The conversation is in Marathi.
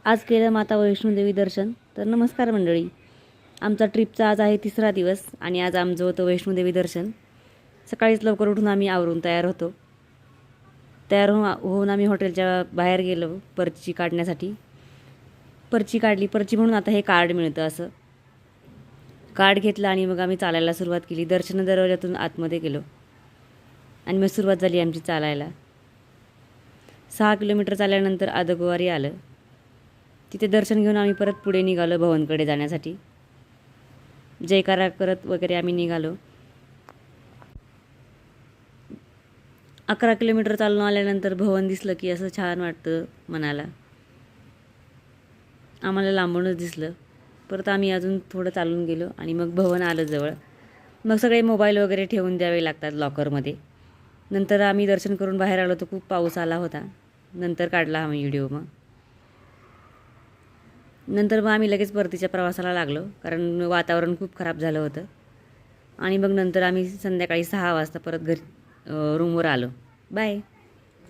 आज केलं माता वैष्णोदेवी दर्शन. तर नमस्कार मंडळी, आमचा ट्रिपचा आज आहे 3रा दिवस आणि आज आमचं होतं वैष्णोदेवी दर्शन. सकाळीच लवकर उठून आम्ही आवरून तयार होतो. होऊन आम्ही हॉटेलच्या बाहेर गेलो पर्ची काढण्यासाठी. पर्ची काढली. पर्ची म्हणून आता हे कार्ड मिळतं. असं कार्ड घेतलं आणि मग आम्ही चालायला सुरुवात केली. दर्शन दरवाजातून आतमध्ये गेलो आणि मग सुरुवात झाली आमची चालायला. 6 किलोमीटर चालल्यानंतर आदगोवारी आलं. तिथे दर्शन घेऊन आम्ही परत पुढे निघालो भवनकडे जाण्यासाठी. जयकारा करत वगैरे आम्ही निघालो. 11 किलोमीटर चालून आल्यानंतर भवन दिसलं की असं छान वाटतं मनाला. आम्हाला लांबूनच दिसलं. परत आम्ही अजून थोडं चालून गेलो आणि मग भवन आलं जवळ. मग सगळे मोबाईल वगैरे ठेवून द्यावे लागतात लॉकरमध्ये. नंतर आम्ही दर्शन करून बाहेर आलो तर खूप पाऊस आला होता. नंतर काढला आम्ही व्हिडिओ. नंतर मग आम्ही लगेच परतीच्या प्रवासाला लागलो, कारण वातावरण खूप खराब झालं होतं. आणि मग नंतर आम्ही संध्याकाळी 6 वाजता परत रूमवर आलो. बाय.